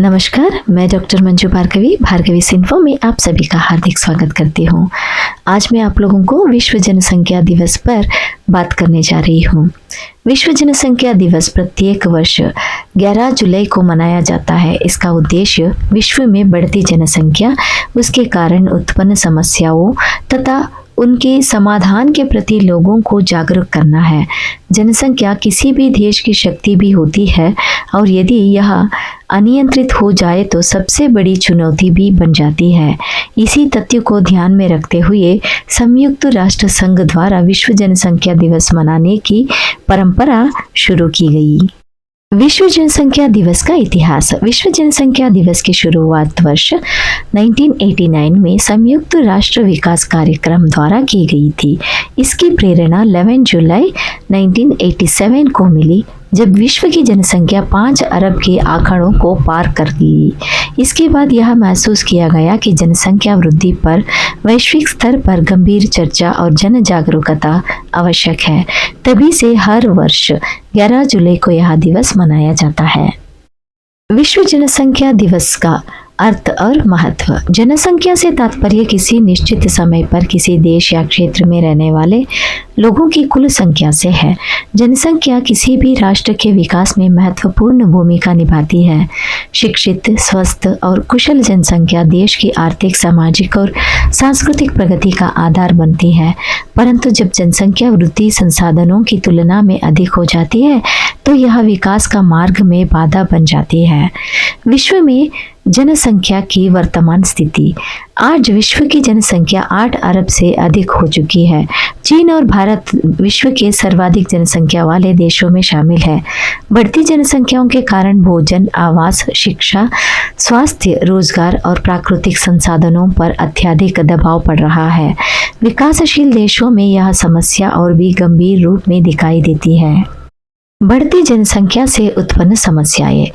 नमस्कार, मैं डॉक्टर मंजू भार्गवी भार्गवी सिन्फो में आप सभी का हार्दिक स्वागत करती हूँ। आज मैं आप लोगों को विश्व जनसंख्या दिवस पर बात करने जा रही हूँ। विश्व जनसंख्या दिवस प्रत्येक वर्ष 11 जुलाई को मनाया जाता है। इसका उद्देश्य विश्व में बढ़ती जनसंख्या, उसके कारण उत्पन्न समस्याओं तथा उनके समाधान के प्रति लोगों को जागरूक करना है। जनसंख्या किसी भी देश की शक्ति भी होती है और यदि यह अनियंत्रित हो जाए तो सबसे बड़ी चुनौती भी बन जाती है। इसी तथ्य को ध्यान में रखते हुए संयुक्त राष्ट्र संघ द्वारा विश्व जनसंख्या दिवस मनाने की परंपरा शुरू की गई। विश्व जनसंख्या दिवस का इतिहास। विश्व जनसंख्या दिवस की शुरुआत वर्ष 1989 में संयुक्त राष्ट्र विकास कार्यक्रम द्वारा की गई थी। इसकी प्रेरणा 11 जुलाई 1987 को मिली, जब विश्व की जनसंख्या 5 अरब के आंकड़ों को पार कर गई। इसके बाद यह महसूस किया गया कि जनसंख्या वृद्धि पर वैश्विक स्तर पर गंभीर चर्चा और जन जागरूकता आवश्यक है। तभी से हर वर्ष 11 जुलाई को यह दिवस मनाया जाता है। विश्व जनसंख्या दिवस का अर्थ और महत्व। जनसंख्या से तात्पर्य किसी निश्चित समय पर किसी देश या क्षेत्र में रहने वाले लोगों की कुल संख्या से है। जनसंख्या किसी भी राष्ट्र के विकास में महत्वपूर्ण भूमिका निभाती है। शिक्षित, स्वस्थ और कुशल जनसंख्या देश की आर्थिक, सामाजिक और सांस्कृतिक प्रगति का आधार बनती है। परंतु जब जनसंख्या वृद्धि संसाधनों की तुलना में अधिक हो जाती है तो यह विकास का मार्ग में बाधा बन जाती है। विश्व में जनसंख्या की वर्तमान स्थिति। आज विश्व की जनसंख्या 8 अरब से अधिक हो चुकी है। चीन और भारत विश्व के सर्वाधिक जनसंख्या वाले देशों में शामिल है। बढ़ती जनसंख्याओं के कारण भोजन, आवास, शिक्षा, स्वास्थ्य, रोजगार और प्राकृतिक संसाधनों पर अत्यधिक दबाव पड़ रहा है। विकासशील देशों में यह समस्या और भी गंभीर रूप में दिखाई देती है। बढ़ती जनसंख्या से उत्पन्न समस्याएं।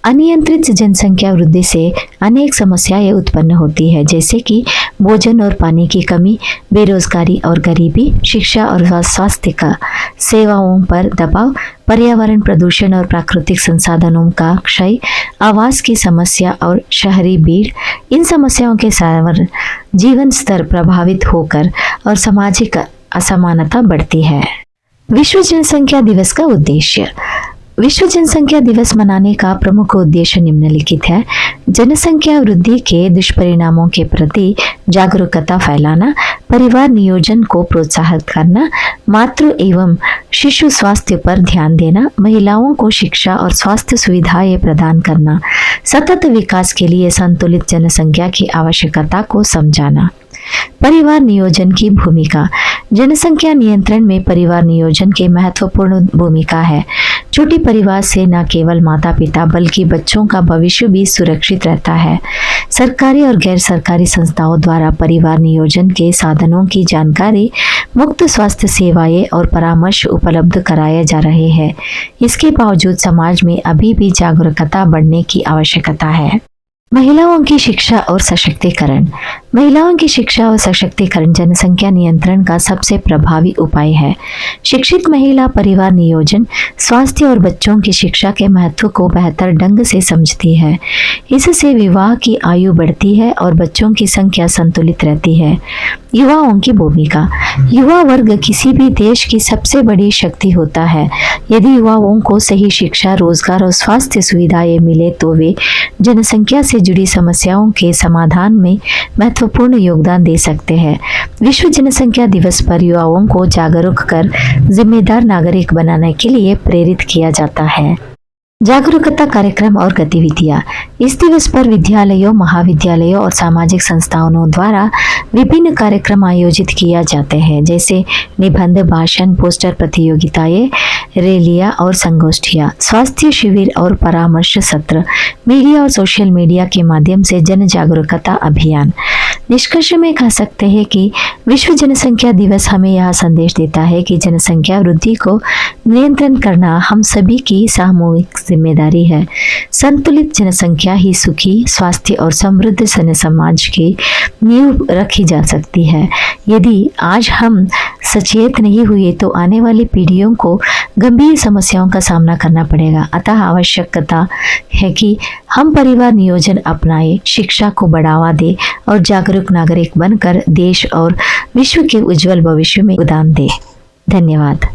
अनियंत्रित जनसंख्या वृद्धि से अनेक समस्याएं उत्पन्न होती है, जैसे कि भोजन और पानी की कमी, बेरोजगारी और गरीबी, शिक्षा और स्वास्थ्य का सेवाओं पर दबाव, पर्यावरण प्रदूषण और प्राकृतिक संसाधनों का क्षय, आवास की समस्या और शहरी भीड़। इन समस्याओं के साथ जीवन स्तर प्रभावित होकर और सामाजिक असमानता बढ़ती है। विश्व जनसंख्या दिवस का उद्देश्य। विश्व जनसंख्या दिवस मनाने का प्रमुख उद्देश्य निम्नलिखित है। जनसंख्या वृद्धि के दुष्परिणामों के प्रति जागरूकता फैलाना, परिवार नियोजन को प्रोत्साहित करना, मातृ एवं शिशु स्वास्थ्य पर ध्यान देना, महिलाओं को शिक्षा और स्वास्थ्य सुविधाएं प्रदान करना, सतत विकास के लिए संतुलित जनसंख्या की आवश्यकता को समझाना। परिवार नियोजन की भूमिका। जनसंख्या नियंत्रण में परिवार नियोजन की महत्वपूर्ण भूमिका है। छोटे परिवार से न केवल माता पिता बल्कि बच्चों का भविष्य भी सुरक्षित रहता है। सरकारी और गैर सरकारी संस्थाओं द्वारा परिवार नियोजन के साधनों की जानकारी, मुफ्त स्वास्थ्य सेवाएं और परामर्श उपलब्ध कराए जा रहे हैं। इसके बावजूद समाज में अभी भी जागरूकता बढ़ने की आवश्यकता है। महिलाओं की शिक्षा और सशक्तिकरण। महिलाओं की शिक्षा और सशक्तिकरण जनसंख्या नियंत्रण का सबसे प्रभावी उपाय है। शिक्षित महिला परिवार नियोजन, स्वास्थ्य और बच्चों की शिक्षा के महत्व को बेहतर ढंग से समझती है। इससे विवाह की आयु बढ़ती है और बच्चों की संख्या संतुलित रहती है। युवाओं की भूमिका। युवा वर्ग किसी भी देश की सबसे बड़ी शक्ति होता है। यदि युवाओं को सही शिक्षा, रोजगार और स्वास्थ्य सुविधाएं मिले तो वे जनसंख्या से जुड़ी समस्याओं के समाधान में महत्वपूर्ण योगदान दे सकते हैं। विश्व जनसंख्या दिवस पर युवाओं को जागरूक कर जिम्मेदार नागरिक बनाने के लिए प्रेरित किया जाता है। जागरूकता कार्यक्रम और गतिविधियां। इस दिवस पर विद्यालयों, महाविद्यालयों और सामाजिक संस्थाओं द्वारा विभिन्न कार्यक्रम आयोजित किए जाते हैं, जैसे निबंध, भाषण, पोस्टर प्रतियोगिताएं, रैलियां और संगोष्ठियां, स्वास्थ्य शिविर और परामर्श सत्र, मीडिया और सोशल मीडिया के माध्यम से जन जागरूकता अभियान। निष्कर्ष में कह सकते हैं कि विश्व जनसंख्या दिवस हमें यह संदेश देता है कि जनसंख्या वृद्धि को नियंत्रण करना हम सभी की सामूहिक जिम्मेदारी है। संतुलित जनसंख्या ही सुखी, स्वास्थ्य और समृद्ध समाज की नींव रखी जा सकती है। यदि आज हम सचेत नहीं हुए तो आने वाली पीढ़ियों को गंभीर समस्याओं का सामना करना पड़ेगा। अतः आवश्यकता है कि हम परिवार नियोजन अपनाएं, शिक्षा को बढ़ावा दें और जागरूक नागरिक बनकर देश और विश्व के उज्जवल भविष्य में योगदान दें। धन्यवाद।